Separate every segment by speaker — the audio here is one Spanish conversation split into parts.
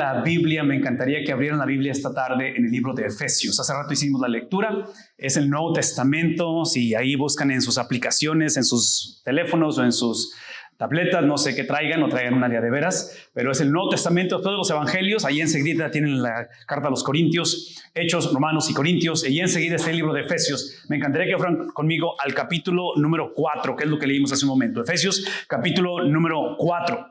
Speaker 1: la Biblia, me encantaría que abrieran la Biblia esta tarde en el libro de Efesios. Hace rato hicimos la lectura, es el Nuevo Testamento. Si ahí buscan en sus aplicaciones, en sus teléfonos o en sus tabletas, no sé qué traigan o traigan una de veras, pero es el Nuevo Testamento, todos los evangelios. Ahí enseguida tienen la carta a los Corintios, Hechos, Romanos y Corintios, y enseguida está el libro de Efesios. Me encantaría que fueran conmigo al capítulo número 4, que es lo que leímos hace un momento. Efesios, capítulo número 4.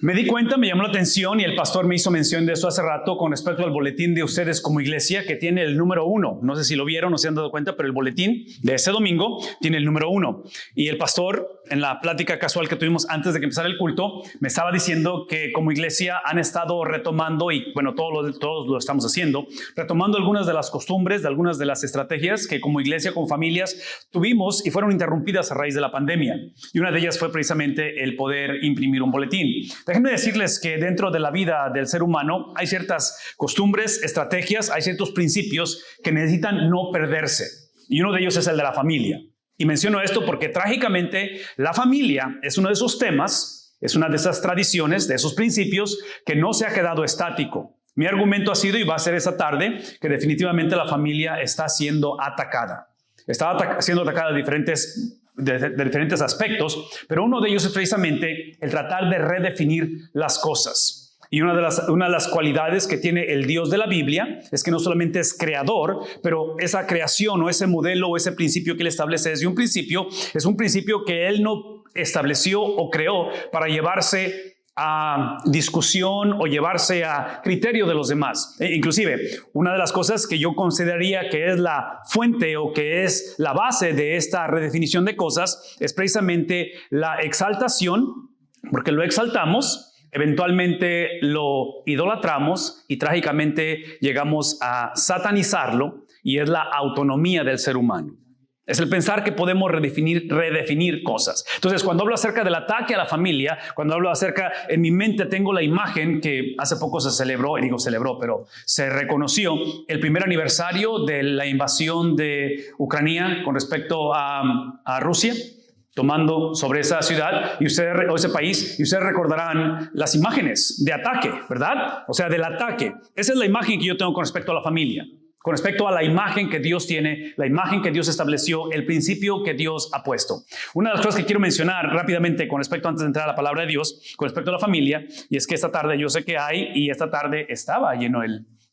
Speaker 1: Me di cuenta, me llamó la atención, y el pastor me hizo mención de eso hace rato con respecto al boletín de ustedes como iglesia, que tiene el número 1. No sé si lo vieron o se han dado cuenta, pero el boletín de este domingo tiene el número 1. Y el pastor, en la plática casual que tuvimos antes de que empezara el culto, me estaba diciendo que como iglesia han estado retomando, y bueno, todos lo estamos haciendo, retomando algunas de las costumbres, de algunas de las estrategias que como iglesia, con familias, tuvimos y fueron interrumpidas a raíz de la pandemia. Y una de ellas fue precisamente el poder imprimir un boletín. Déjenme decirles que dentro de la vida del ser humano hay ciertas costumbres, estrategias, hay ciertos principios que necesitan no perderse. Y uno de ellos es el de la familia. Y menciono esto porque trágicamente la familia es uno de esos temas, es una de esas tradiciones, de esos principios que no se ha quedado estático. Mi argumento ha sido, y va a ser esta tarde, que definitivamente la familia está siendo atacada. Está siendo atacada de diferentes aspectos, pero uno de ellos es precisamente el tratar de redefinir las cosas. Y una de las cualidades que tiene el Dios de la Biblia es que no solamente es creador, pero esa creación o ese modelo o ese principio que Él establece desde un principio, es un principio que Él no estableció o creó para llevarse a discusión o llevarse a criterio de los demás. Inclusive, una de las cosas que yo consideraría que es la fuente o que es la base de esta redefinición de cosas es precisamente la exaltación, porque lo exaltamos, eventualmente lo idolatramos y trágicamente llegamos a satanizarlo, y es la autonomía del ser humano. Es el pensar que podemos redefinir cosas. Entonces, cuando hablo acerca del ataque a la familia, cuando hablo acerca, en mi mente tengo la imagen que hace poco pero se reconoció el primer aniversario de la invasión de Ucrania con respecto a Rusia, tomando sobre esa ciudad o ese país, y ustedes recordarán las imágenes de ataque, ¿verdad? O sea, del ataque. Esa es la imagen que yo tengo con respecto a la familia. Con respecto a la imagen que Dios tiene, la imagen que Dios estableció, el principio que Dios ha puesto. Una de las cosas que quiero mencionar rápidamente con respecto, antes de entrar a la palabra de Dios, con respecto a la familia, y es que esta tarde yo sé que y esta tarde estaba lleno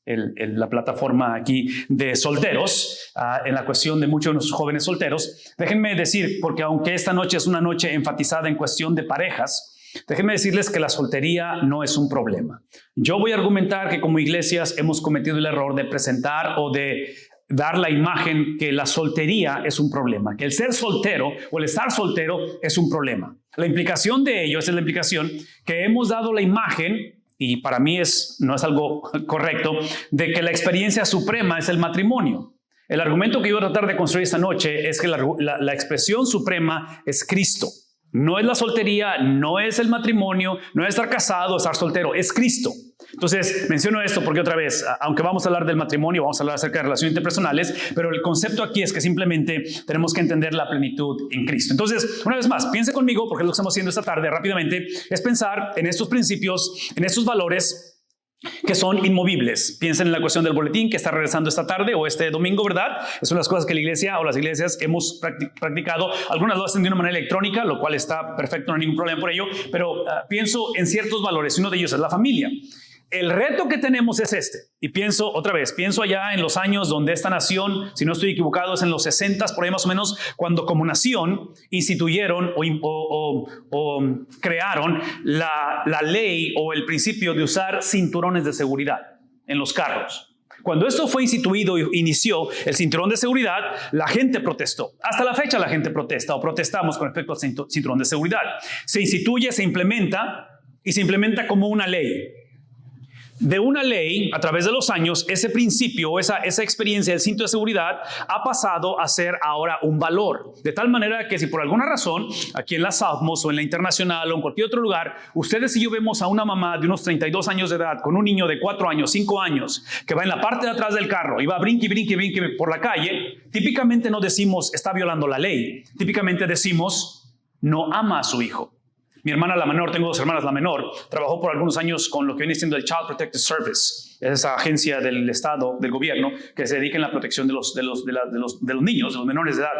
Speaker 1: la plataforma aquí de solteros, en la cuestión de muchos de nuestros jóvenes solteros. Déjenme decir, porque aunque esta noche es una noche enfatizada en cuestión de parejas, déjenme decirles que la soltería no es un problema. Yo voy a argumentar que como iglesias hemos cometido el error de presentar o de dar la imagen que la soltería es un problema, que el ser soltero o el estar soltero es un problema. La implicación de ello es la implicación que hemos dado la imagen, y para mí no es algo correcto, de que la experiencia suprema es el matrimonio. El argumento que yo voy a tratar de construir esta noche es que la expresión suprema es Cristo. No es la soltería, no es el matrimonio, no es estar casado, estar soltero, es Cristo. Entonces, menciono esto porque otra vez, aunque vamos a hablar del matrimonio, vamos a hablar acerca de relaciones interpersonales, pero el concepto aquí es que simplemente tenemos que entender la plenitud en Cristo. Entonces, una vez más, piense conmigo, porque lo que estamos haciendo esta tarde rápidamente es pensar en estos principios, en estos valores que son inmovibles. Piensen en la cuestión del boletín que está regresando esta tarde o este domingo, ¿verdad? Es una de las cosas que la iglesia o las iglesias hemos practicado. Algunas lo hacen de una manera electrónica, lo cual está perfecto, no hay ningún problema por ello, pero pienso en ciertos valores, y uno de ellos es la familia. El reto que tenemos es este, y pienso allá en los años donde esta nación, si no estoy equivocado, es en los 60s, por ahí más o menos, cuando como nación instituyeron o crearon la ley o el principio de usar cinturones de seguridad en los carros. Cuando esto fue instituido y inició el cinturón de seguridad, la gente protestó. Hasta la fecha la gente protesta o protestamos con respecto al cinturón de seguridad. Se instituye, se implementa y se implementa como una ley. De una ley, a través de los años, ese principio, esa experiencia del cinto de seguridad ha pasado a ser ahora un valor. De tal manera que si por alguna razón, aquí en la Southmost o en la Internacional o en cualquier otro lugar, ustedes y yo vemos a una mamá de unos 32 años de edad con un niño de 4 años, 5 años, que va en la parte de atrás del carro y va brinque por la calle, típicamente no decimos está violando la ley. Típicamente decimos no ama a su hijo. Mi hermana, la menor, tengo 2 hermanas, la menor, trabajó por algunos años con lo que viene siendo el Child Protective Service, esa agencia del Estado, del gobierno, que se dedica en la protección de los niños, de los menores de edad.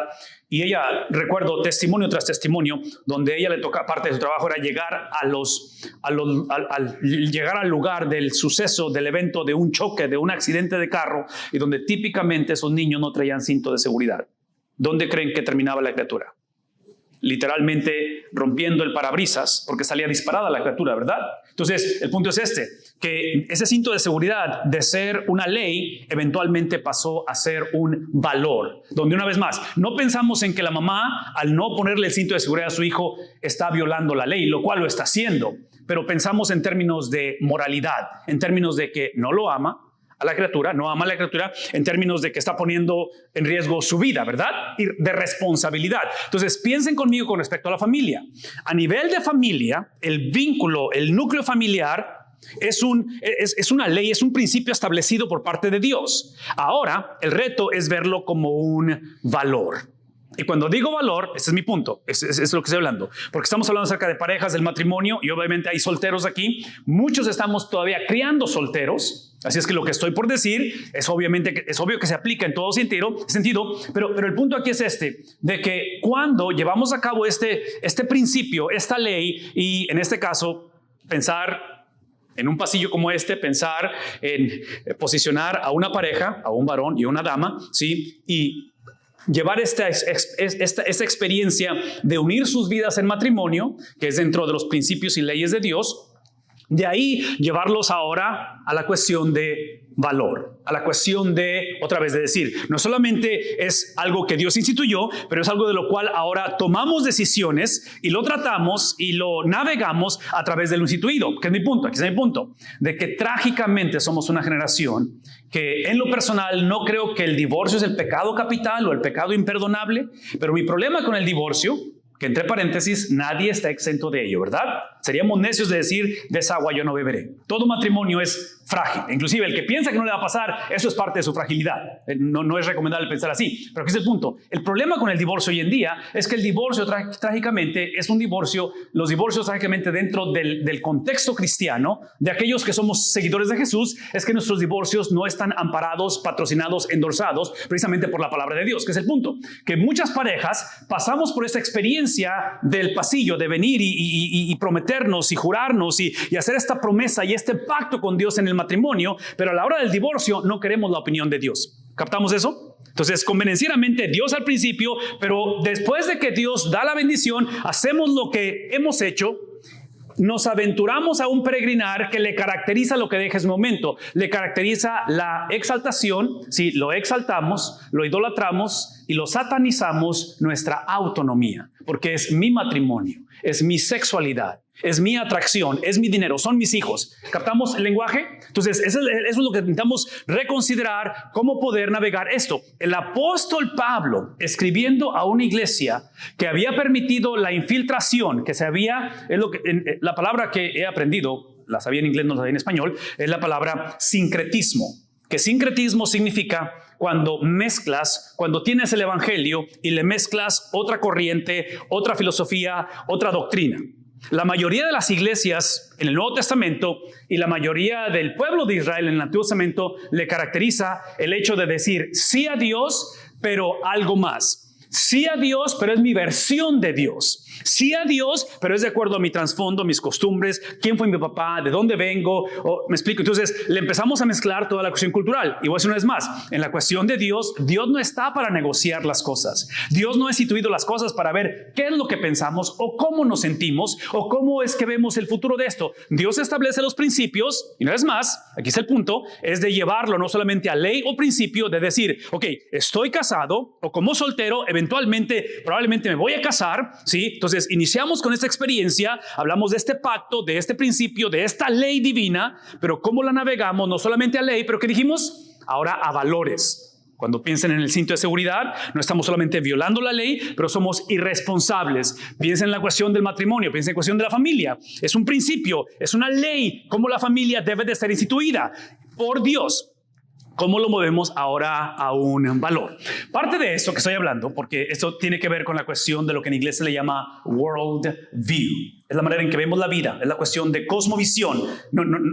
Speaker 1: Y ella, recuerdo testimonio tras testimonio, donde ella le toca, parte de su trabajo era llegar llegar al lugar del suceso, del evento, de un choque, de un accidente de carro, y donde típicamente esos niños no traían cinto de seguridad. ¿Dónde creen que terminaba la criatura? Literalmente rompiendo el parabrisas porque salía disparada la criatura, ¿verdad? Entonces, el punto es que ese cinto de seguridad, de ser una ley, eventualmente pasó a ser un valor, donde una vez más, no pensamos en que la mamá, al no ponerle el cinto de seguridad a su hijo, está violando la ley, lo cual lo está haciendo, pero pensamos en términos de moralidad, en términos de que no lo ama a la criatura, no ama a la criatura, en términos de que está poniendo en riesgo su vida, ¿verdad? Y de responsabilidad. Entonces, piensen conmigo con respecto a la familia. A nivel de familia, el vínculo, el núcleo familiar es una ley, es un principio establecido por parte de Dios. Ahora, el reto es verlo como un valor. Y cuando digo valor, ese es mi punto, es lo que estoy hablando, porque estamos hablando acerca de parejas, del matrimonio, y obviamente hay solteros aquí. Muchos estamos todavía criando solteros, así es que lo que estoy por decir es obvio que se aplica en todo sentido, pero el punto aquí es de que cuando llevamos a cabo este principio, esta ley, y en este caso, pensar en un pasillo como pensar en posicionar a una pareja, a un varón y a una dama, ¿sí? Y llevar esta experiencia de unir sus vidas en matrimonio, que es dentro de los principios y leyes de Dios, de ahí llevarlos ahora a la cuestión de valor, a la cuestión de, otra vez, de decir, no solamente es algo que Dios instituyó, pero es algo de lo cual ahora tomamos decisiones y lo tratamos y lo navegamos a través de lo instituido, que es mi punto, aquí está mi punto, de que trágicamente somos una generación que en lo personal no creo que el divorcio es el pecado capital o el pecado imperdonable, pero mi problema con el divorcio, que entre paréntesis, nadie está exento de ello, ¿verdad? Seríamos necios de decir, de esa agua yo no beberé. Todo matrimonio es frágil. Inclusive el que piensa que no le va a pasar, eso es parte de su fragilidad. No es recomendable pensar así. Pero aquí es el punto. El problema con el divorcio hoy en día es que el divorcio trágicamente es un divorcio, los divorcios trágicamente dentro del contexto cristiano, de aquellos que somos seguidores de Jesús, es que nuestros divorcios no están amparados, patrocinados, endorsados precisamente por la palabra de Dios, que es el punto. Que muchas parejas pasamos por esta experiencia del pasillo, de venir y prometernos y jurarnos y hacer esta promesa y este pacto con Dios en el matrimonio, pero a la hora del divorcio no queremos la opinión de Dios. ¿Captamos eso? Entonces, convenencieramente Dios al principio, pero después de que Dios da la bendición, hacemos lo que hemos hecho, nos aventuramos a un peregrinar que le caracteriza lo que dije en un momento, le caracteriza la exaltación, si lo exaltamos, lo idolatramos y lo satanizamos, nuestra autonomía, porque es mi matrimonio, es mi sexualidad, es mi atracción, es mi dinero, son mis hijos. ¿Captamos el lenguaje? Entonces, eso es lo que intentamos reconsiderar, cómo poder navegar esto. El apóstol Pablo, escribiendo a una iglesia que había permitido la infiltración, la palabra que he aprendido, la sabía en inglés, no la sabía en español, es la palabra sincretismo. Que sincretismo significa cuando tienes el evangelio y le mezclas otra corriente, otra filosofía, otra doctrina. La mayoría de las iglesias en el Nuevo Testamento y la mayoría del pueblo de Israel en el Antiguo Testamento le caracteriza el hecho de decir sí a Dios, pero algo más. Sí a Dios, pero es mi versión de Dios. Sí a Dios, pero es de acuerdo a mi trasfondo, mis costumbres, quién fue mi papá, de dónde vengo. ¿Me explico? Entonces, le empezamos a mezclar toda la cuestión cultural. Y voy a decir una vez más, en la cuestión de Dios, Dios no está para negociar las cosas. Dios no ha instituido las cosas para ver qué es lo que pensamos o cómo nos sentimos o cómo es que vemos el futuro de esto. Dios establece los principios y una vez más, aquí está el punto, es de llevarlo no solamente a ley o principio, de decir, ok, estoy casado o como soltero, eventualmente, probablemente me voy a casar, ¿sí? Entonces, iniciamos con esta experiencia, hablamos de este pacto, de este principio, de esta ley divina, pero cómo la navegamos, no solamente a ley, pero ¿qué dijimos? Ahora a valores. Cuando piensen en el cinto de seguridad, no estamos solamente violando la ley, pero somos irresponsables. Piensen en la cuestión del matrimonio, piensen en la cuestión de la familia. Es un principio, es una ley, cómo la familia debe de ser instituida por Dios. ¿Cómo lo movemos ahora a un valor? Parte de esto que estoy hablando, porque esto tiene que ver con la cuestión de lo que en inglés se le llama world view. Es la manera en que vemos la vida, es la cuestión de cosmovisión,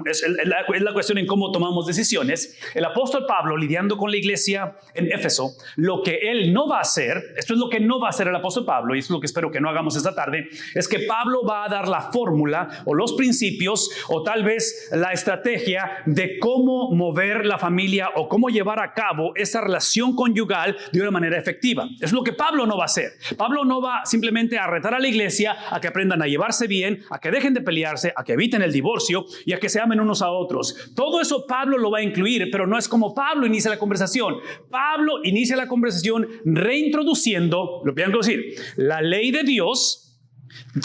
Speaker 1: es la cuestión en cómo tomamos decisiones. El apóstol Pablo, lidiando con la iglesia en Éfeso, lo que él no va a hacer, esto es lo que no va a hacer el apóstol Pablo, y esto es lo que espero que no hagamos esta tarde, es que Pablo va a dar la fórmula o los principios o tal vez la estrategia de cómo mover la familia o cómo llevar a cabo esa relación conyugal de una manera efectiva. Es lo que Pablo no va a hacer. Pablo no va simplemente a retar a la iglesia a que aprendan a llevarse bien, a que dejen de pelearse, a que eviten el divorcio y a que se amen unos a otros. Todo eso Pablo lo va a incluir, pero no es como Pablo inicia la conversación. Pablo inicia la conversación reintroduciendo, lo voy a decir, la ley de Dios,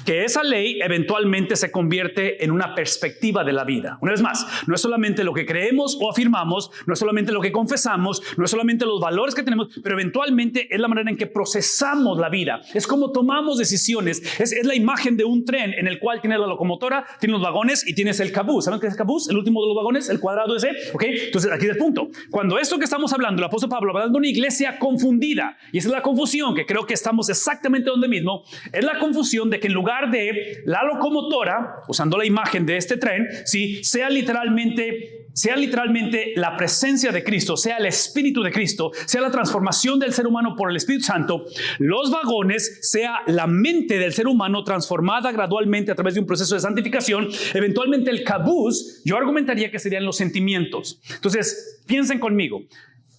Speaker 1: que esa ley eventualmente se convierte en una perspectiva de la vida. Una vez más, no es solamente lo que creemos o afirmamos, no es solamente lo que confesamos, no es solamente los valores que tenemos, pero eventualmente es la manera en que procesamos la vida. Es como tomamos decisiones. Es la imagen de un tren en el cual tiene la locomotora, tiene los vagones y tienes el cabús. ¿Saben qué es el cabús? El último de los vagones, el cuadrado ese. ¿Ok? Entonces aquí es el punto. Cuando esto que estamos hablando, el apóstol Pablo va hablando de una iglesia confundida, y esa es la confusión, que creo que estamos exactamente donde mismo, es la confusión de que en lugar de la locomotora, usando la imagen de este tren, ¿sí?, sea literalmente la presencia de Cristo, sea el Espíritu de Cristo, sea la transformación del ser humano por el Espíritu Santo, los vagones sea la mente del ser humano transformada gradualmente a través de un proceso de santificación. Eventualmente el cabús, yo argumentaría que serían los sentimientos. Entonces, piensen conmigo.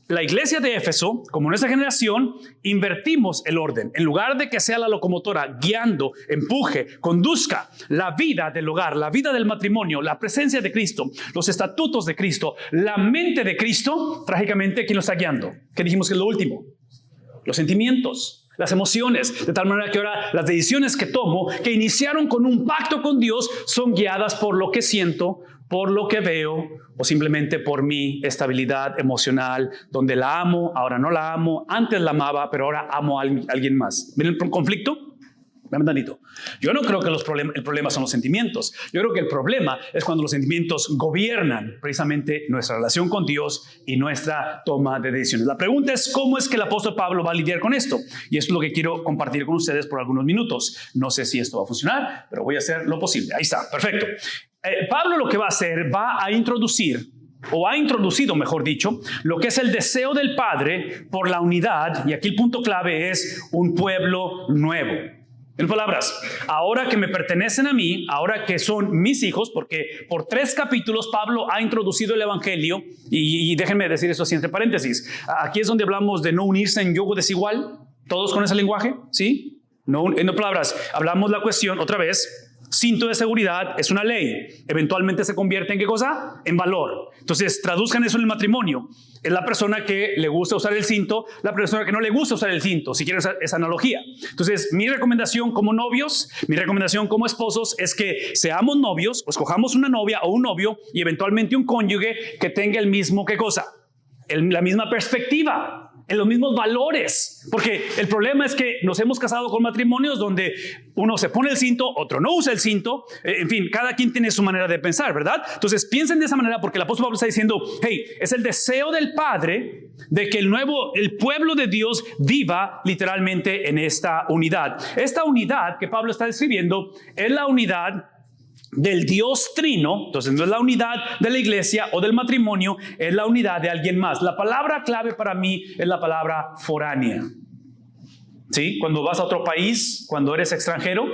Speaker 1: La iglesia de Éfeso, como nuestra generación, invertimos el orden. En lugar de que sea la locomotora guiando, empuje, conduzca la vida del hogar, la vida del matrimonio, la presencia de Cristo, los estatutos de Cristo, la mente de Cristo, trágicamente, ¿quién lo está guiando? ¿Qué dijimos que es lo último? Los sentimientos, las emociones, de tal manera que ahora las decisiones que tomo, que iniciaron con un pacto con Dios, son guiadas por lo que siento, por lo que veo o simplemente por mi estabilidad emocional, donde la amo, ahora no la amo, antes la amaba, pero ahora amo a alguien más. ¿Ven el conflicto? Dame tantito. Yo no creo que el problema son los sentimientos. Yo creo que el problema es cuando los sentimientos gobiernan precisamente nuestra relación con Dios y nuestra toma de decisiones. La pregunta es cómo es que el apóstol Pablo va a lidiar con esto. Y esto es lo que quiero compartir con ustedes por algunos minutos. No sé si esto va a funcionar, pero voy a hacer lo posible. Ahí está, perfecto. Pablo lo que va a hacer, va a introducir, o ha introducido, mejor dicho, lo que es el deseo del Padre por la unidad, y aquí el punto clave es un pueblo nuevo. En palabras, ahora que me pertenecen a mí, ahora que son mis hijos, porque por 3 capítulos Pablo ha introducido el evangelio, y déjenme decir eso así entre paréntesis, aquí es donde hablamos de no unirse en yugo desigual, todos con ese lenguaje, ¿sí? No, en palabras, hablamos la cuestión otra vez. Cinto de seguridad es una ley. Eventualmente se convierte en ¿qué cosa? En valor. Entonces, traduzcan eso en el matrimonio. Es la persona que le gusta usar el cinto, la persona que no le gusta usar el cinto, si quieren esa analogía. Entonces, mi recomendación como novios, mi recomendación como esposos es que seamos novios, o escojamos una novia o un novio y eventualmente un cónyuge que tenga el mismo ¿qué cosa? La misma perspectiva, en los mismos valores, porque el problema es que nos hemos casado con matrimonios donde uno se pone el cinto, otro no usa el cinto, en fin, cada quien tiene su manera de pensar, ¿verdad? Entonces piensen de esa manera porque el apóstol Pablo está diciendo, hey, es el deseo del Padre de que el pueblo de Dios viva literalmente en esta unidad. Esta unidad que Pablo está describiendo es la unidad del Dios Trino. Entonces no es la unidad de la iglesia o del matrimonio, es la unidad de alguien más. La palabra clave para mí es la palabra foránea. ¿Sí? Cuando vas a otro país, cuando eres extranjero,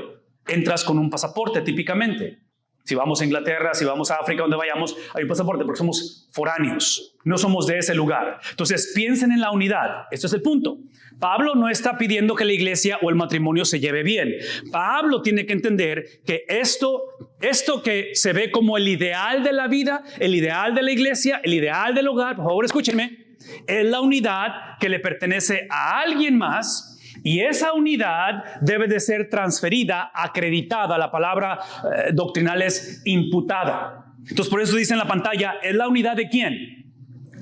Speaker 1: entras con un pasaporte típicamente. Si vamos a Inglaterra, si vamos a África, donde vayamos, hay un pasaporte porque somos foráneos, no somos de ese lugar. Entonces piensen en la unidad. Esto es el punto. Pablo no está pidiendo que la iglesia o el matrimonio se lleve bien. Pablo tiene que entender que esto que se ve como el ideal de la vida, el ideal de la iglesia, el ideal del hogar, por favor escúchenme, es la unidad que le pertenece a alguien más. Y esa unidad debe de ser transferida, acreditada. La palabra doctrinal es imputada. Entonces por eso dice en la pantalla, ¿es la unidad de quién?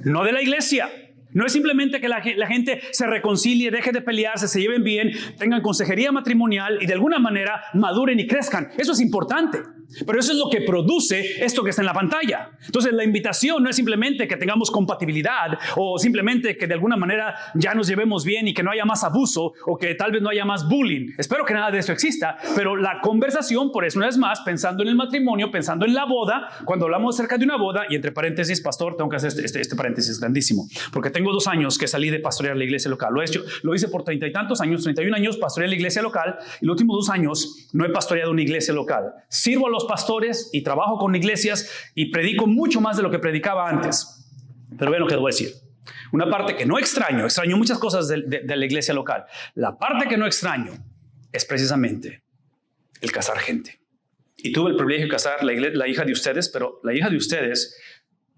Speaker 1: No de la iglesia. No es simplemente que la gente se reconcilie, deje de pelearse, se lleven bien, tengan consejería matrimonial y de alguna manera maduren y crezcan. Eso es importante. Pero eso es lo que produce esto que está en la pantalla. Entonces la invitación no es simplemente que tengamos compatibilidad o simplemente que de alguna manera ya nos llevemos bien y que no haya más abuso o que tal vez no haya más bullying. Espero que nada de eso exista, pero la conversación, por eso una vez más, pensando en el matrimonio, pensando en la boda, cuando hablamos acerca de una boda, y entre paréntesis, pastor, tengo que hacer este paréntesis grandísimo, porque tengo 2 años que salí de pastorear la iglesia local. Lo hice por 30 y tantos años, 31 años, pastoreé la iglesia local, y los últimos 2 años no he pastoreado una iglesia local. Sirvo a los pastores y trabajo con iglesias y predico mucho más de lo que predicaba antes. Pero vean lo que les voy a decir. Una parte que no extraño muchas cosas de la iglesia local. La parte que no extraño es precisamente el casar gente. Y tuve el privilegio de casar la hija de ustedes, pero la hija de ustedes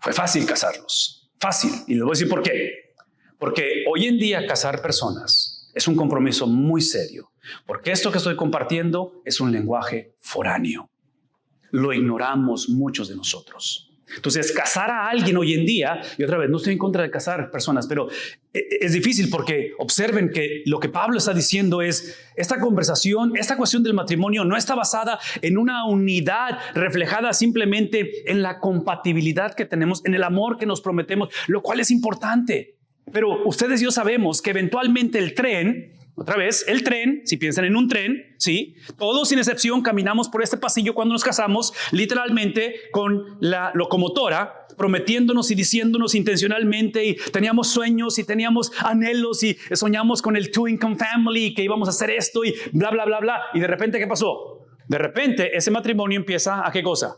Speaker 1: fue fácil casarlos. Fácil. Y les voy a decir por qué. Porque hoy en día casar personas es un compromiso muy serio. Porque esto que estoy compartiendo es un lenguaje foráneo. Lo ignoramos muchos de nosotros. Entonces, casar a alguien hoy en día, y otra vez, no estoy en contra de casar personas, pero es difícil porque observen que lo que Pablo está diciendo es, esta conversación, esta cuestión del matrimonio no está basada en una unidad reflejada simplemente en la compatibilidad que tenemos, en el amor que nos prometemos, lo cual es importante. Pero ustedes y yo sabemos que eventualmente el tren, otra vez, el tren, si piensan en un tren, ¿sí? Todos sin excepción caminamos por este pasillo cuando nos casamos, literalmente con la locomotora, prometiéndonos y diciéndonos intencionalmente, y teníamos sueños y teníamos anhelos y soñamos con el two income family y que íbamos a hacer esto y bla, bla, bla, bla. Y de repente, ¿qué pasó? De repente ese matrimonio empieza ¿a qué cosa?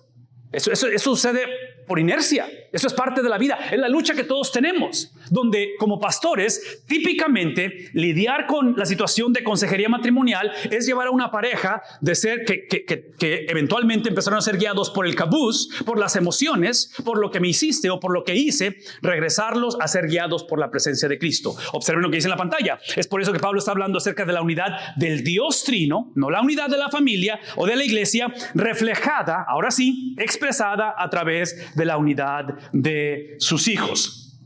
Speaker 1: Eso sucede por inercia. Eso es parte de la vida. Es la lucha que todos tenemos, donde como pastores, típicamente lidiar con la situación de consejería matrimonial es llevar a una pareja de ser que eventualmente empezaron a ser guiados por el cabuz, por las emociones, por lo que me hiciste o por lo que hice, regresarlos a ser guiados por la presencia de Cristo. Observen lo que dice en la pantalla. Es por eso que Pablo está hablando acerca de la unidad del Dios Trino, no la unidad de la familia o de la iglesia, reflejada, ahora sí, expresada a través de la unidad de sus hijos.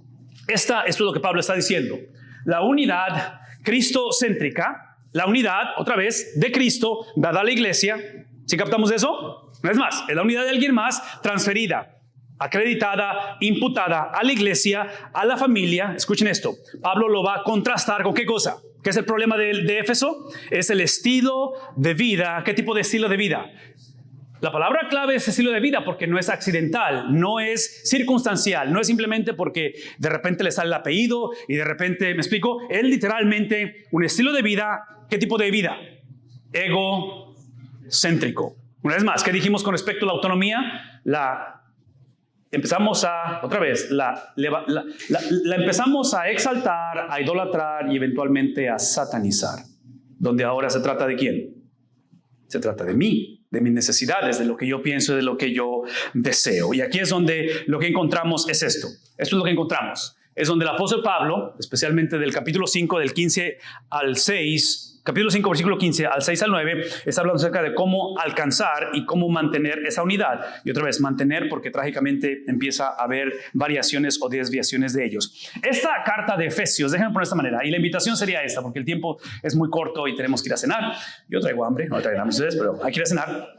Speaker 1: Esto es lo que Pablo está diciendo. La unidad cristocéntrica, la unidad, otra vez, de Cristo dada a la iglesia. ¿Sí captamos eso? No es más, es la unidad de alguien más transferida, acreditada, imputada a la iglesia, a la familia. Escuchen esto. Pablo lo va a contrastar con ¿qué cosa? ¿Qué es el problema de Éfeso? Es el estilo de vida. ¿Qué tipo de estilo de vida? La palabra clave es estilo de vida porque no es accidental, no es circunstancial, no es simplemente porque de repente le sale el apellido y de repente, ¿me explico? Es literalmente un estilo de vida. ¿Qué tipo de vida? Egocéntrico. Una vez más, ¿qué dijimos con respecto a la autonomía? Empezamos a, otra vez, la empezamos a exaltar, a idolatrar y eventualmente a satanizar. Donde ahora se trata de ¿quién? Se trata de mí, de mis necesidades, de lo que yo pienso, de lo que yo deseo. Y aquí es donde lo que encontramos es esto. Esto es lo que encontramos. Es donde el apóstol Pablo, especialmente del capítulo 5, del 15 al 6, capítulo 5, versículo 15 al 6 al 9, está hablando acerca de cómo alcanzar y cómo mantener esa unidad. Y otra vez, mantener porque trágicamente empieza a haber variaciones o desviaciones de ellos. Esta carta de Efesios, déjenme poner de esta manera, y la invitación sería esta, porque el tiempo es muy corto y tenemos que ir a cenar. Yo traigo hambre, no traigo hambre ustedes, pero hay que ir a cenar.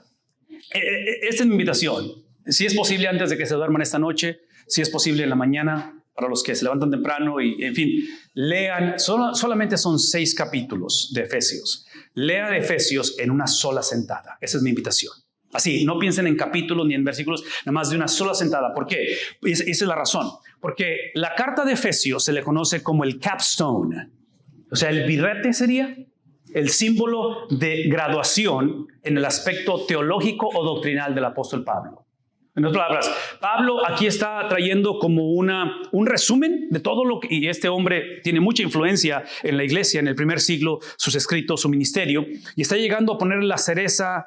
Speaker 1: Esta es mi invitación. Si es posible antes de que se duerman esta noche, si es posible en la mañana, para los que se levantan temprano y, en fin, lean, solamente son 6 capítulos de Efesios. Lean Efesios en una sola sentada. Esa es mi invitación. Así, no piensen en capítulos ni en versículos, nada más de una sola sentada. ¿Por qué? Esa es la razón. Porque la carta de Efesios se le conoce como el capstone. O sea, el birrete sería el símbolo de graduación en el aspecto teológico o doctrinal del apóstol Pablo. En otras palabras, Pablo aquí está trayendo como un resumen de todo lo que, y este hombre tiene mucha influencia en la iglesia en el primer siglo, sus escritos, su ministerio, y está llegando a poner la cereza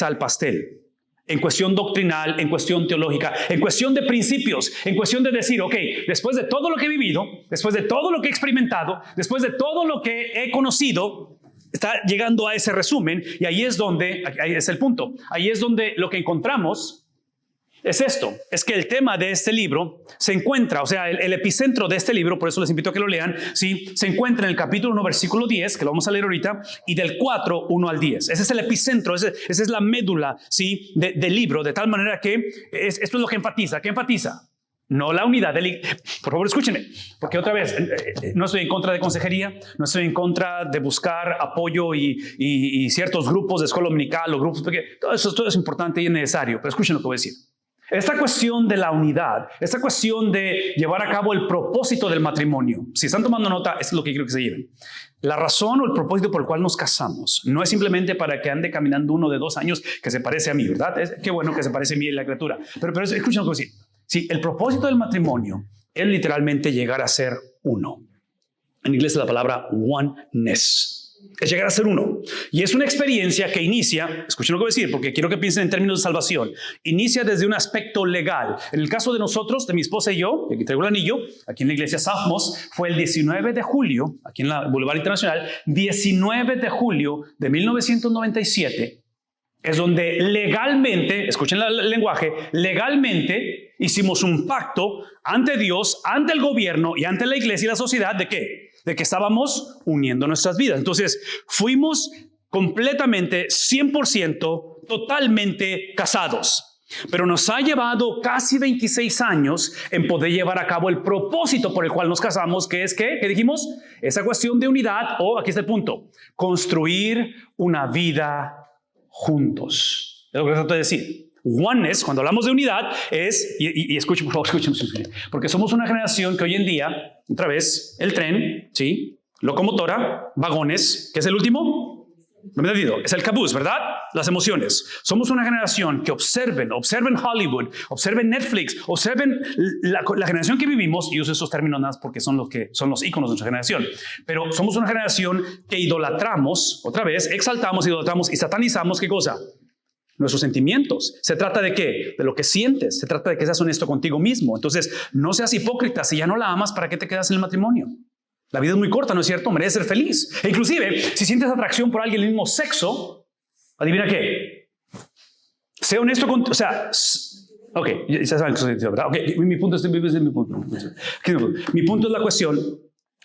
Speaker 1: al pastel. En cuestión doctrinal, en cuestión teológica, en cuestión de principios, en cuestión de decir, ok, después de todo lo que he vivido, después de todo lo que he experimentado, después de todo lo que he conocido, está llegando a ese resumen, y ahí es el punto. Ahí es donde lo que encontramos es esto, es que el tema de este libro se encuentra, o sea, el epicentro de este libro, por eso les invito a que lo lean, ¿sí? Se encuentra en el capítulo 1, versículo 10, que lo vamos a leer ahorita, y del 4, 1 al 10. Ese es el epicentro, esa es la médula, ¿sí? Del libro, de tal manera que esto es lo que enfatiza. ¿Qué enfatiza? No la unidad del... Por favor, escúchenme, porque otra vez, no estoy en contra de consejería, no estoy en contra de buscar apoyo y ciertos grupos de escuela dominical o grupos, porque todo eso es importante y es necesario, pero escuchen lo que voy a decir. Esta cuestión de la unidad, esta cuestión de llevar a cabo el propósito del matrimonio, si están tomando nota, esto es lo que quiero que se lleven. La razón o el propósito por el cual nos casamos no es simplemente para que ande caminando uno de 2 años que se parece a mí, ¿verdad? Qué bueno que se parece a mí en la criatura. Pero escuchen lo que voy a decir. Sí, el propósito del matrimonio es literalmente llegar a ser uno. En inglés es la palabra oneness. Es llegar a ser uno. Y es una experiencia que inicia, escuchen lo que voy a decir, porque quiero que piensen en términos de salvación. Inicia desde un aspecto legal. En el caso de nosotros, de mi esposa y yo, aquí traigo el anillo, aquí en la iglesia Salmos, fue el 19 de julio, aquí en la Boulevard Internacional, 19 de julio de 1997, es donde legalmente, escuchen el lenguaje, legalmente hicimos un pacto ante Dios, ante el gobierno y ante la iglesia y la sociedad. ¿De qué? De que estábamos uniendo nuestras vidas. Entonces, fuimos completamente, 100%, totalmente casados. Pero nos ha llevado casi 26 años en poder llevar a cabo el propósito por el cual nos casamos, que es ¿qué dijimos? Esa cuestión de unidad, o aquí está el punto, construir una vida juntos. Es lo que trato de decir. Oneness, cuando hablamos de unidad, es, y escuchen, por favor, escuchen, porque somos una generación que hoy en día, otra vez, el tren, ¿sí? Locomotora, vagones, ¿qué es el último? No me he entendido, es el cabús, ¿verdad? Las emociones. Somos una generación que observen Hollywood, observen Netflix, observen la generación que vivimos, y uso esos términos nada más porque son los íconos de nuestra generación, pero somos una generación que idolatramos, otra vez, exaltamos, idolatramos y satanizamos, ¿qué cosa? Nuestros sentimientos. ¿Se trata de qué? De lo que sientes. Se trata de que seas honesto contigo mismo. Entonces, no seas hipócrita. Si ya no la amas, ¿para qué te quedas en el matrimonio? La vida es muy corta, ¿no es cierto? Mereces ser feliz. E inclusive, si sientes atracción por alguien del mismo sexo, adivina qué. Sé honesto con... O sea... Ok, ya saben que soy ¿verdad? Ok, mi punto es la cuestión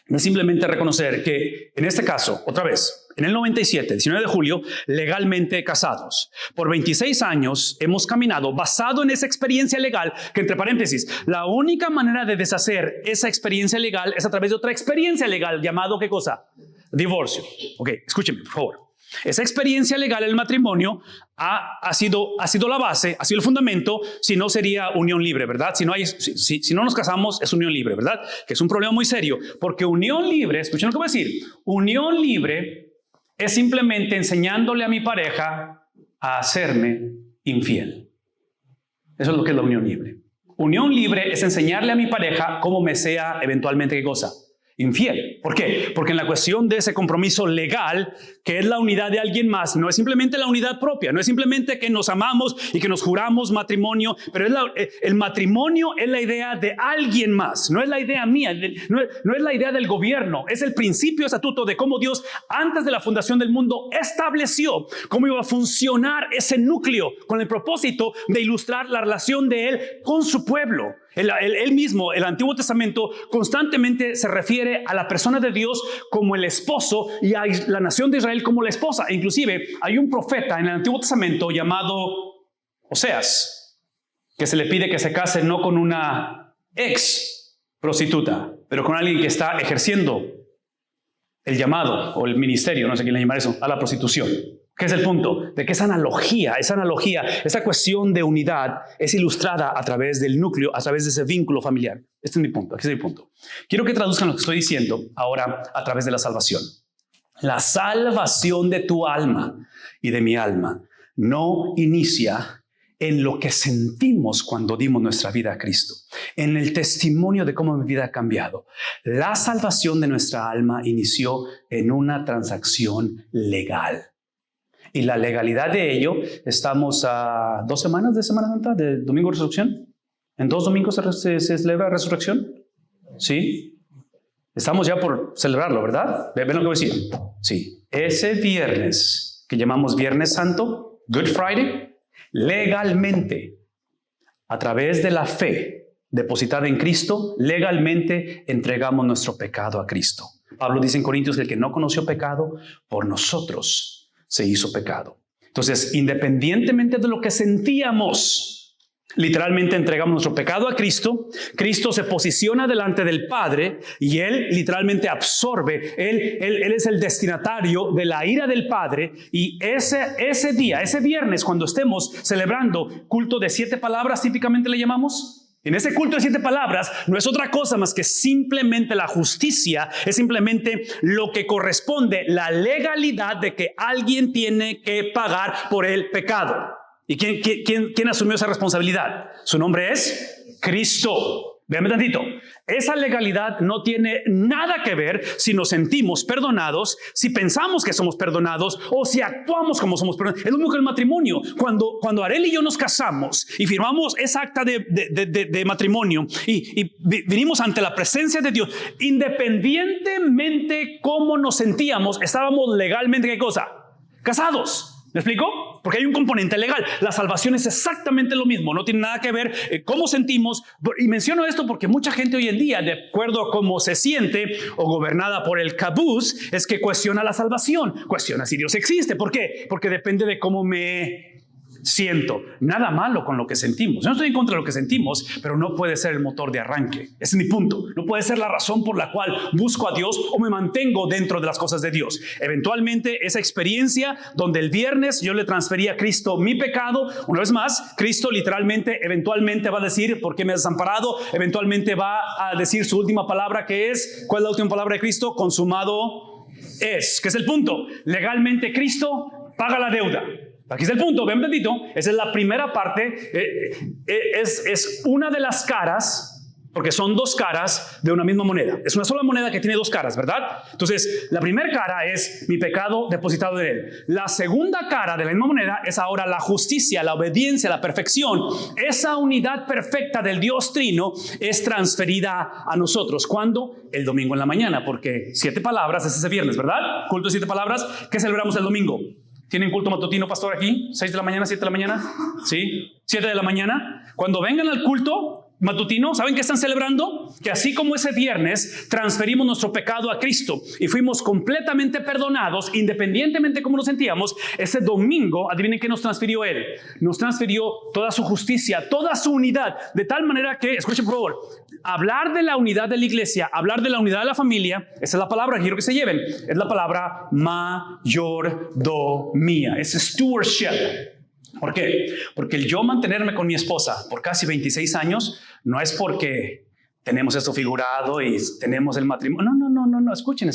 Speaker 1: de simplemente reconocer que en este caso, otra vez, en el 97, 19 de julio, legalmente casados. Por 26 años hemos caminado basado en esa experiencia legal, que entre paréntesis, la única manera de deshacer esa experiencia legal es a través de otra experiencia legal llamado, ¿qué cosa? Divorcio. Ok, escúchenme, por favor. Esa experiencia legal, el matrimonio, ha sido la base, ha sido el fundamento, si no sería unión libre, ¿verdad? Si no nos casamos, es unión libre, ¿verdad? Que es un problema muy serio, porque unión libre, escuchen lo que voy a decir, unión libre es simplemente enseñándole a mi pareja a hacerme infiel. Eso es lo que es la unión libre. Unión libre es enseñarle a mi pareja cómo me sea eventualmente, ¿qué cosa? Infiel. ¿Por qué? Porque en la cuestión de ese compromiso legal, que es la unidad de alguien más, no es simplemente la unidad propia, no es simplemente que nos amamos y que nos juramos matrimonio, pero el matrimonio es la idea de alguien más, no es la idea mía, no es la idea del gobierno, es el principio estatuto de cómo Dios antes de la fundación del mundo estableció cómo iba a funcionar ese núcleo con el propósito de ilustrar la relación de Él con su pueblo. Él mismo, el Antiguo Testamento, constantemente se refiere a la persona de Dios como el esposo y a la nación de Israel como la esposa. E inclusive hay un profeta en el Antiguo Testamento llamado Oseas, que se le pide que se case no con una ex prostituta, pero con alguien que está ejerciendo el llamado o el ministerio, no sé quién le llama eso, a la prostitución. ¿Qué es el punto? De que esa analogía, esa cuestión de unidad es ilustrada a través del núcleo, a través de ese vínculo familiar. Este es mi punto, aquí es mi punto. Quiero que traduzcan lo que estoy diciendo ahora a través de la salvación. La salvación de tu alma y de mi alma no inicia en lo que sentimos cuando dimos nuestra vida a Cristo, en el testimonio de cómo mi vida ha cambiado. La salvación de nuestra alma inició en una transacción legal. Y la legalidad de ello, estamos a 2 semanas de Semana Santa, de Domingo de Resurrección. ¿En 2 domingos se celebra Resurrección? Sí. Estamos ya por celebrarlo, ¿verdad? ¿Ven lo que voy a decir? Sí. Ese viernes, que llamamos Viernes Santo, Good Friday, legalmente, A través de la fe depositada en Cristo, legalmente entregamos nuestro pecado a Cristo. Pablo dice en Corintios que el que no conoció pecado, por nosotros se hizo pecado. Entonces, independientemente de lo que sentíamos, literalmente entregamos nuestro pecado a Cristo. Cristo se posiciona delante del Padre y Él literalmente absorbe. Él es el destinatario de la ira del Padre. Y ese día, ese viernes, cuando estemos celebrando culto de 7 palabras, típicamente le llamamos. En ese culto de 7 palabras no es otra cosa más que simplemente la justicia, es simplemente lo que corresponde, la legalidad de que alguien tiene que pagar por el pecado. ¿Y quién asumió esa responsabilidad? Su nombre es Cristo. Véanme tantito. Esa legalidad no tiene nada que ver si nos sentimos perdonados, si pensamos que somos perdonados o si actuamos como somos perdonados. Es lo mismo que el matrimonio. Cuando Arely y yo nos casamos y firmamos esa acta de matrimonio y vinimos ante la presencia de Dios, independientemente cómo nos sentíamos, estábamos legalmente, ¿qué cosa? Casados. ¿Me explico? Porque hay un componente legal. La salvación es exactamente lo mismo. No tiene nada que ver cómo sentimos. Y menciono esto porque mucha gente hoy en día, de acuerdo a cómo se siente o gobernada por el cabuz, es que cuestiona la salvación. Cuestiona si Dios existe. ¿Por qué? Porque depende de cómo me siento. Nada malo con lo que sentimos. Yo no estoy en contra de lo que sentimos, pero no puede ser el motor de arranque. Ese es mi punto. No puede ser la razón por la cual busco a Dios o me mantengo dentro de las cosas de Dios. Eventualmente, esa experiencia donde el viernes yo le transferí a Cristo mi pecado, una vez más, Cristo literalmente, eventualmente va a decir, ¿por qué me has desamparado? Eventualmente va a decir su última palabra, que es, ¿cuál es la última palabra de Cristo? Consumado es. ¿Qué es el punto? Legalmente Cristo paga la deuda. Aquí está el punto, ven bendito. Esa es la primera parte. Es una de las caras, porque son 2 caras de una misma moneda. Es una sola moneda que tiene 2 caras, ¿verdad? Entonces, la primera cara es mi pecado depositado en Él. La segunda cara de la misma moneda es ahora la justicia, la obediencia, la perfección. Esa unidad perfecta del Dios Trino es transferida a nosotros. ¿Cuándo? El domingo en la mañana, porque 7 palabras es ese viernes, ¿verdad? Culto de 7 palabras. ¿Qué celebramos el domingo? ¿Tienen culto matutino, pastor, aquí? 6 de la mañana, 7 de la mañana. ¿Sí? 7 de la mañana. Cuando vengan al culto matutino, ¿saben qué están celebrando? Que así como ese viernes transferimos nuestro pecado a Cristo y fuimos completamente perdonados, independientemente de cómo nos sentíamos, ese domingo, adivinen qué nos transfirió Él. Nos transfirió toda su justicia, toda su unidad, de tal manera que, escuchen por favor, hablar de la unidad de la iglesia, hablar de la unidad de la familia, esa es la palabra que quiero que se lleven, es la palabra mayordomía, es stewardship. ¿Por qué? Porque el yo mantenerme con mi esposa por casi 26 años no es porque tenemos esto figurado y tenemos el matrimonio. No, escuchen.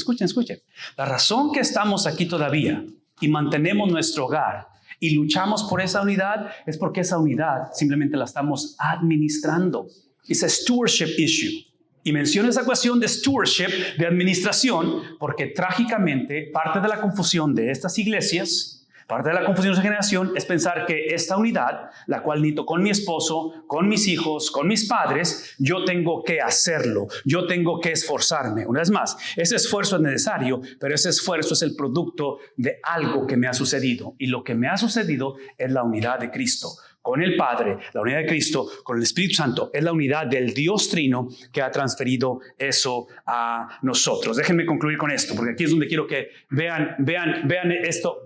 Speaker 1: La razón que estamos aquí todavía y mantenemos nuestro hogar y luchamos por esa unidad es porque esa unidad simplemente la estamos administrando. Es a stewardship issue. Y menciono esa cuestión de stewardship, de administración, porque trágicamente parte de la confusión de estas iglesias, parte de la confusión de esa generación es pensar que esta unidad, la cual necesito con mi esposo, con mis hijos, con mis padres, yo tengo que hacerlo, yo tengo que esforzarme. Una vez más, ese esfuerzo es necesario, pero ese esfuerzo es el producto de algo que me ha sucedido. Y lo que me ha sucedido es la unidad de Cristo con el Padre, la unidad de Cristo con el Espíritu Santo, es la unidad del Dios Trino que ha transferido eso a nosotros. Déjenme concluir con esto, porque aquí es donde quiero que vean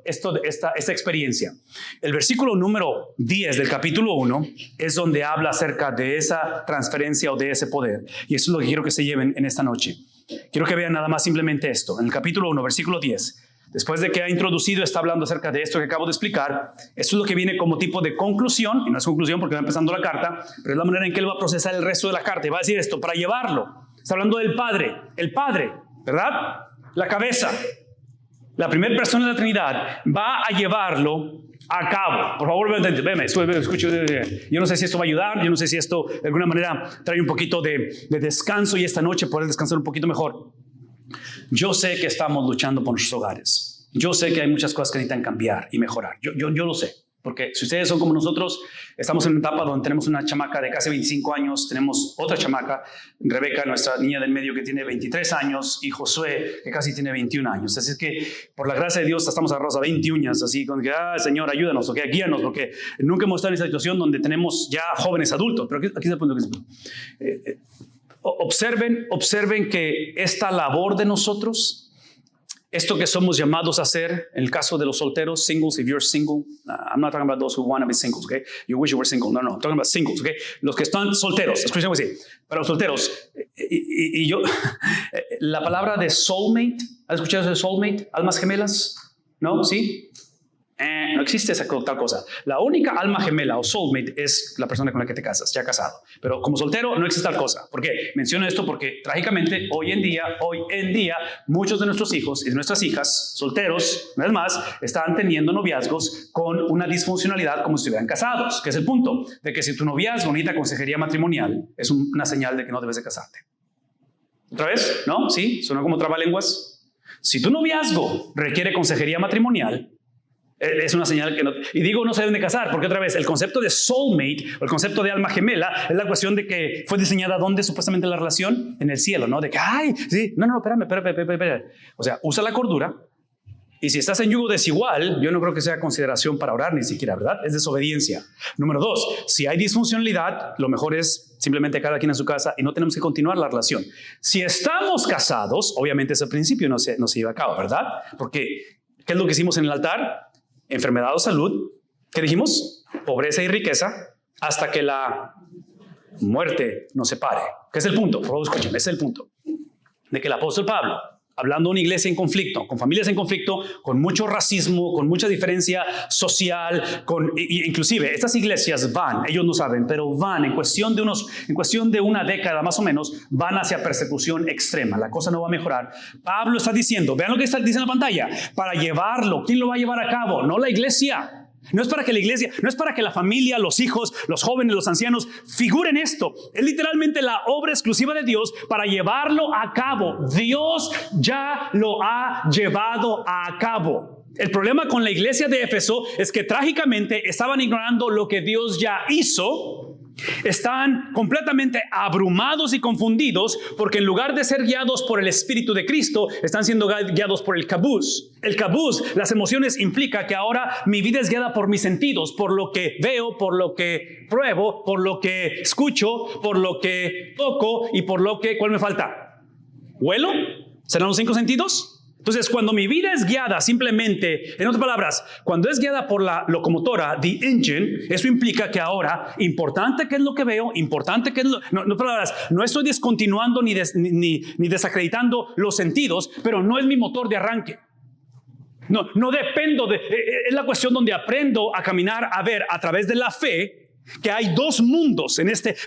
Speaker 1: esta experiencia. El versículo número 10 del capítulo 1 es donde habla acerca de esa transferencia o de ese poder. Y eso es lo que quiero que se lleven en esta noche. Quiero que vean nada más simplemente esto. En el capítulo 1, versículo 10. Después de que ha introducido, está hablando acerca de esto que acabo de explicar. Esto es lo que viene como tipo de conclusión, y no es conclusión porque va empezando la carta, pero es la manera en que él va a procesar el resto de la carta y va a decir esto para llevarlo. Está hablando del Padre, el Padre, ¿verdad? La cabeza, la primera persona de la Trinidad, va a llevarlo a cabo. Por favor, veme, escucho. Yo no sé si esto va a ayudar, yo no sé si esto de alguna manera trae un poquito de descanso y esta noche poder descansar un poquito mejor. Yo sé que estamos luchando por nuestros hogares. Yo sé que hay muchas cosas que necesitan cambiar y mejorar. Yo lo sé. Porque si ustedes son como nosotros, estamos en una etapa donde tenemos una chamaca de casi 25 años, tenemos otra chamaca, Rebeca, nuestra niña del medio, que tiene 23 años, y Josué, que casi tiene 21 años. Así es que, por la gracia de Dios, estamos agarrados a 20 uñas, así con que, Señor, ayúdanos, okay, guíanos, porque nunca hemos estado en esa situación donde tenemos ya jóvenes adultos. Pero aquí es el punto. Observen que esta labor de nosotros, esto que somos llamados a hacer, en el caso de los solteros, singles, if you're single, I'm not talking about those who want to be singles, okay? You wish you were single. No, I'm talking about singles, okay? Los que están solteros, escuchen así, para los solteros, y yo, la palabra de soulmate, ¿has escuchado de soulmate? ¿Almas gemelas? ¿No? ¿Sí? No existe esa tal cosa. La única alma gemela o soulmate es la persona con la que te casas, ya casado. Pero como soltero no existe tal cosa. ¿Por qué? Menciono esto porque trágicamente hoy en día, muchos de nuestros hijos y de nuestras hijas solteros, una vez más, están teniendo noviazgos con una disfuncionalidad como si estuvieran casados. Que es el punto de que si tu noviazgo necesita consejería matrimonial, es una señal de que no debes de casarte. ¿Otra vez? ¿No? ¿Sí? ¿Suena como trabalenguas? Si tu noviazgo requiere consejería matrimonial, es una señal que no... Y digo, no se deben de casar, porque otra vez, el concepto de soulmate, o el concepto de alma gemela, es la cuestión de que fue diseñada ¿dónde supuestamente la relación? En el cielo, ¿no? De que, sí, no, espérame. O sea, usa la cordura, y si estás en yugo desigual, yo no creo que sea consideración para orar ni siquiera, ¿verdad? Es desobediencia. Número 2, si hay disfuncionalidad, lo mejor es simplemente cada quien a su casa y no tenemos que continuar la relación. Si estamos casados, obviamente ese principio no se lleva a cabo, ¿verdad? Porque, ¿qué es lo que hicimos en el altar? Enfermedad o salud, ¿qué dijimos? Pobreza y riqueza, hasta que la muerte nos separe. ¿Qué es el punto? Por favor, escuchen, ese es el punto. De que el apóstol Pablo, hablando de una iglesia en conflicto, con familias en conflicto, con mucho racismo, con mucha diferencia social, inclusive estas iglesias van, ellos no saben, pero van en cuestión de una década más o menos, van hacia persecución extrema. La cosa no va a mejorar. Pablo está diciendo, vean lo que dice en la pantalla, para llevarlo, ¿quién lo va a llevar a cabo? No la iglesia. No es para que la iglesia, no es para que la familia, los hijos, los jóvenes, los ancianos figuren esto. Es literalmente la obra exclusiva de Dios para llevarlo a cabo. Dios ya lo ha llevado a cabo. El problema con la iglesia de Éfeso es que trágicamente estaban ignorando lo que Dios ya hizo. Están completamente abrumados y confundidos porque en lugar de ser guiados por el Espíritu de Cristo, están siendo guiados por el kabuz. El kabuz, las emociones, implica que ahora mi vida es guiada por mis sentidos, por lo que veo, por lo que pruebo, por lo que escucho, por lo que toco y por lo que, ¿cuál me falta? ¿Huelo? ¿Serán los 5 sentidos? Entonces, cuando mi vida es guiada simplemente, en otras palabras, cuando es guiada por la locomotora, the engine, eso implica que ahora, importante que es lo que veo, importante que es lo... No, palabras, no estoy descontinuando ni desacreditando los sentidos, pero no es mi motor de arranque. No dependo de... Es la cuestión donde aprendo a caminar, a ver a través de la fe, que hay 2 mundos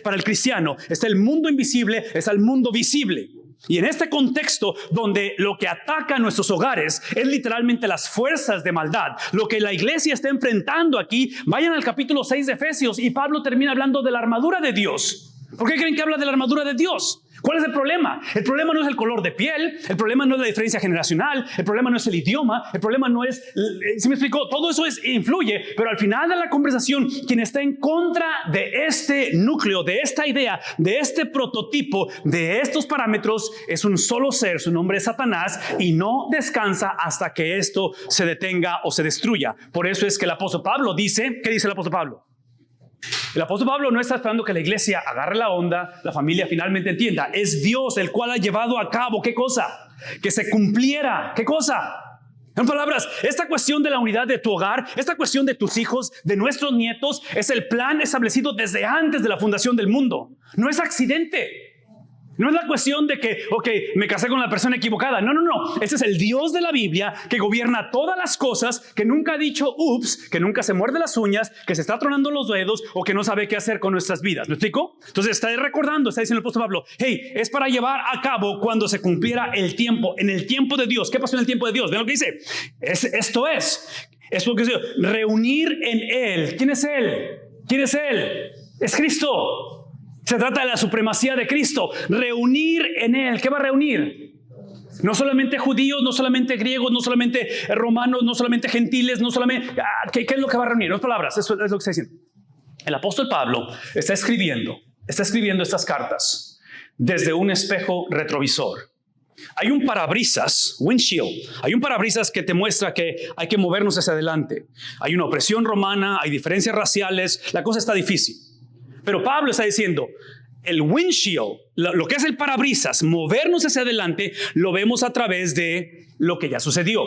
Speaker 1: para el cristiano. Está el mundo invisible, está el mundo visible. Y en este contexto donde lo que ataca a nuestros hogares es literalmente las fuerzas de maldad, lo que la iglesia está enfrentando aquí, vayan al capítulo 6 de Efesios y Pablo termina hablando de la armadura de Dios. ¿Por qué creen que habla de la armadura de Dios? ¿Cuál es el problema? El problema no es el color de piel, el problema no es la diferencia generacional, el problema no es el idioma, el problema no es... ¿Sí me explico? Todo eso influye, pero al final de la conversación, quien está en contra de este núcleo, de esta idea, de este prototipo, de estos parámetros, es un solo ser, su nombre es Satanás, y no descansa hasta que esto se detenga o se destruya. Por eso es que el apóstol Pablo dice, ¿qué dice el apóstol Pablo? El apóstol Pablo no está esperando que la iglesia agarre la onda, la familia finalmente entienda. Es Dios el cual ha llevado a cabo, ¿qué cosa? Que se cumpliera, ¿qué cosa? En palabras, esta cuestión de la unidad de tu hogar, esta cuestión de tus hijos, de nuestros nietos, es el plan establecido desde antes de la fundación del mundo. No es accidente. No es la cuestión de que, me casé con la persona equivocada. No. Ese es el Dios de la Biblia que gobierna todas las cosas, que nunca ha dicho ups, que nunca se muerde las uñas, que se está tronando los dedos o que no sabe qué hacer con nuestras vidas. ¿Me explico? Entonces está recordando, está diciendo el apóstol Pablo, es para llevar a cabo cuando se cumpliera el tiempo, en el tiempo de Dios. ¿Qué pasó en el tiempo de Dios? ¿Ven lo que dice? Esto es lo que dice, reunir en Él. ¿Quién es Él? ¿Quién es Él? Es Cristo. Se trata de la supremacía de Cristo. Reunir en Él. ¿Qué va a reunir? No solamente judíos, no solamente griegos, no solamente romanos, no solamente gentiles, no solamente... ¿Qué es lo que va a reunir? No palabras, eso es lo que está diciendo. El apóstol Pablo está escribiendo estas cartas desde un espejo retrovisor. Hay un parabrisas, windshield, hay un parabrisas que te muestra que hay que movernos hacia adelante. Hay una opresión romana, hay diferencias raciales, la cosa está difícil. Pero Pablo está diciendo, el windshield, lo que es el parabrisas, movernos hacia adelante, lo vemos a través de lo que ya sucedió.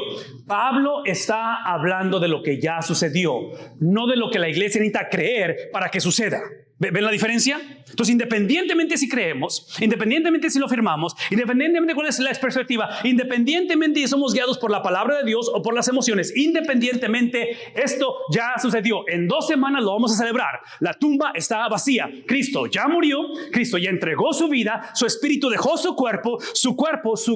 Speaker 1: Pablo está hablando de lo que ya sucedió, no de lo que la iglesia necesita creer para que suceda. ¿Ven la diferencia? Entonces, independientemente si creemos, independientemente si lo afirmamos, independientemente de cuál es la perspectiva, independientemente si somos guiados por la palabra de Dios o por las emociones, independientemente, esto ya sucedió. En 2 semanas lo vamos a celebrar. La tumba está vacía. Cristo ya murió. Cristo ya entregó su vida. Su espíritu dejó su cuerpo, su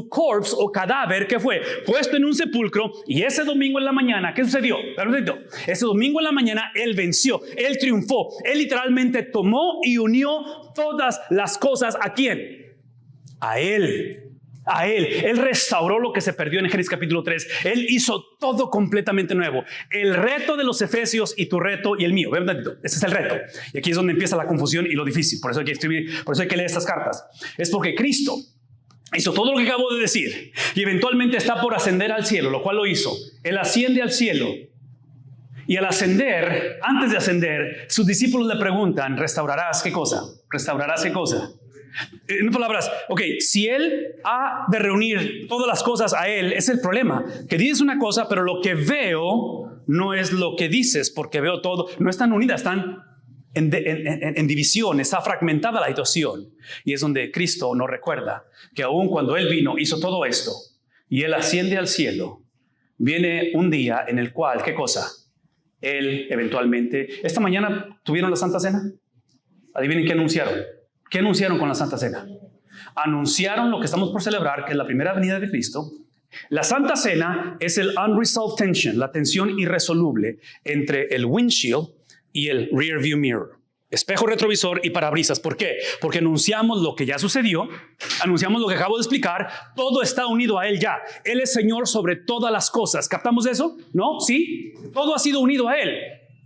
Speaker 1: corpse o cadáver, que fue puesto en un sepulcro. Y ese domingo en la mañana, ¿qué sucedió? Ese domingo en la mañana, Él venció. Él triunfó. Él literalmente tomó y unió todas las cosas. ¿A quién? A Él. A Él. Él restauró lo que se perdió en Génesis capítulo 3. Él hizo todo completamente nuevo. El reto de los efesios y tu reto y el mío. Ven tantito. Ese es el reto. Y aquí es donde empieza la confusión y lo difícil. Por eso hay que escribir, por eso hay que leer estas cartas. Es porque Cristo hizo todo lo que acabo de decir y eventualmente está por ascender al cielo, lo cual lo hizo. Él asciende al cielo. Y al ascender, antes de ascender, sus discípulos le preguntan, ¿restaurarás qué cosa? ¿Restaurarás qué cosa? En palabras, si Él ha de reunir todas las cosas a Él, es el problema. Que dices una cosa, pero lo que veo no es lo que dices, porque veo todo. No están unidas, están en división, está fragmentada la situación. Y es donde Cristo nos recuerda que aun cuando Él vino, hizo todo esto, y Él asciende al cielo, viene un día en el cual, ¿qué cosa? Él eventualmente... Esta mañana tuvieron la Santa Cena. Adivinen qué anunciaron. ¿Qué anunciaron con la Santa Cena? Anunciaron lo que estamos por celebrar, que es la primera venida de Cristo. La Santa Cena es el unresolved tension, la tensión irresoluble entre el windshield y el rear view mirror. Espejo retrovisor y parabrisas. ¿Por qué? Porque anunciamos lo que ya sucedió, anunciamos lo que acabo de explicar, todo está unido a Él ya. Él es Señor sobre todas las cosas. ¿Captamos eso? ¿No? ¿Sí? Todo ha sido unido a Él.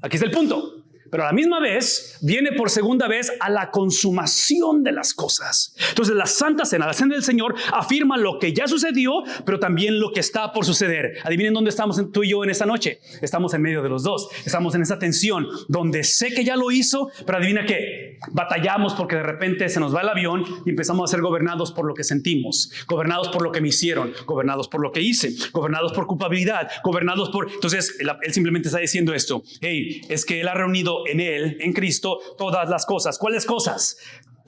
Speaker 1: Aquí está el punto. Pero a la misma vez, viene por segunda vez a la consumación de las cosas. Entonces la Santa Cena, la Cena del Señor, afirma lo que ya sucedió, pero también lo que está por suceder. Adivinen dónde estamos tú y yo en esta noche. Estamos en medio de los dos. Estamos en esa tensión donde sé que ya lo hizo, pero adivina qué. Batallamos porque de repente se nos va el avión y empezamos a ser gobernados por lo que sentimos, gobernados por lo que me hicieron, gobernados por lo que hice, gobernados por culpabilidad, gobernados por... Entonces él simplemente está diciendo esto. Hey, es que Él ha reunido en Él, en Cristo, todas las cosas. ¿Cuáles cosas?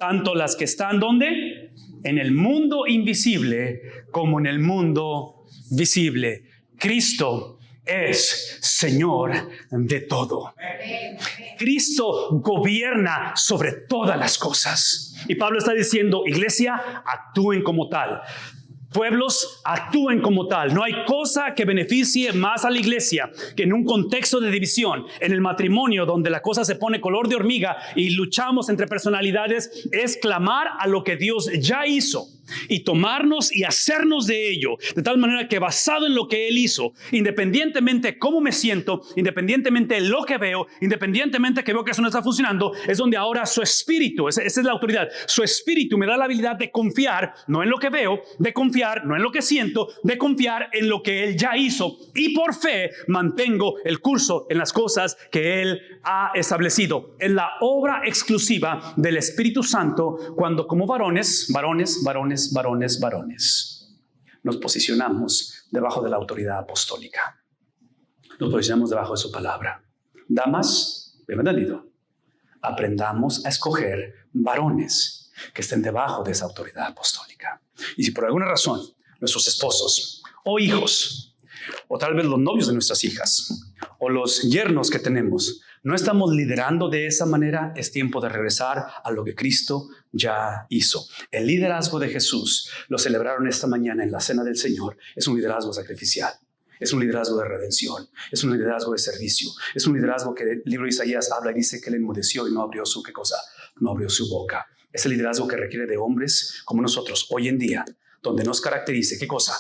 Speaker 1: Tanto las que están, ¿dónde? En el mundo invisible como en el mundo visible. Cristo es Señor de todo. Cristo gobierna sobre todas las cosas. Y Pablo está diciendo, iglesia, actúen como tal. Pueblos, actúen como tal. No hay cosa que beneficie más a la iglesia que en un contexto de división, en el matrimonio donde la cosa se pone color de hormiga y luchamos entre personalidades, es clamar a lo que Dios ya hizo y tomarnos y hacernos de ello, de tal manera que basado en lo que Él hizo, independientemente cómo me siento, independientemente de lo que veo, independientemente que veo que eso no está funcionando, es donde ahora su espíritu, esa es la autoridad, su espíritu me da la habilidad de confiar, no en lo que veo, de confiar, no en lo que siento, de confiar en lo que Él ya hizo, y por fe mantengo el curso en las cosas que Él ha establecido. Es la obra exclusiva del Espíritu Santo cuando como varones nos posicionamos debajo de la autoridad apostólica. Nos posicionamos debajo de su palabra. Damas, bien entendido, aprendamos a escoger varones que estén debajo de esa autoridad apostólica. Y si por alguna razón nuestros esposos o hijos, o tal vez los novios de nuestras hijas, o los yernos que tenemos, no estamos liderando de esa manera, es tiempo de regresar a lo que Cristo ya hizo. El liderazgo de Jesús, lo celebraron esta mañana en la Cena del Señor, es un liderazgo sacrificial. Es un liderazgo de redención, es un liderazgo de servicio, es un liderazgo que el libro de Isaías habla y dice que Él enmudeció y no abrió su, ¿qué cosa? No abrió su boca. Es el liderazgo que requiere de hombres como nosotros hoy en día, donde nos caracterice, ¿qué cosa?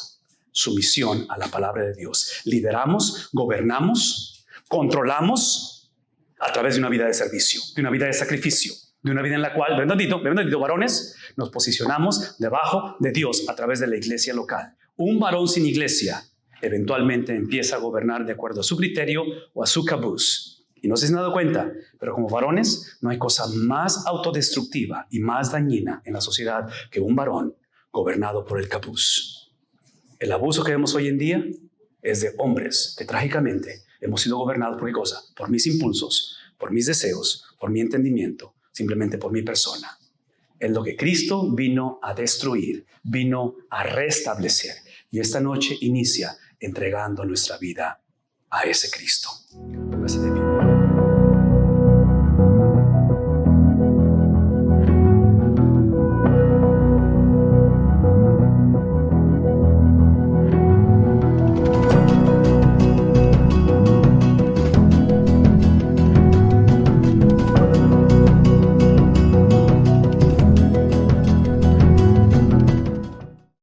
Speaker 1: Sumisión a la palabra de Dios. Lideramos, gobernamos, controlamos a través de una vida de servicio, de una vida de sacrificio, de una vida en la cual, ven tantito, varones, nos posicionamos debajo de Dios a través de la iglesia local. Un varón sin iglesia eventualmente empieza a gobernar de acuerdo a su criterio o a su cabuz. Y no se han dado cuenta, pero como varones no hay cosa más autodestructiva y más dañina en la sociedad que un varón gobernado por el cabuz. El abuso que vemos hoy en día es de hombres que trágicamente hemos sido gobernados por qué cosa? Por mis impulsos, por mis deseos, por mi entendimiento, simplemente por mi persona. Es lo que Cristo vino a destruir, vino a restablecer. Y esta noche inicia entregando nuestra vida a ese Cristo. Póngase de pie.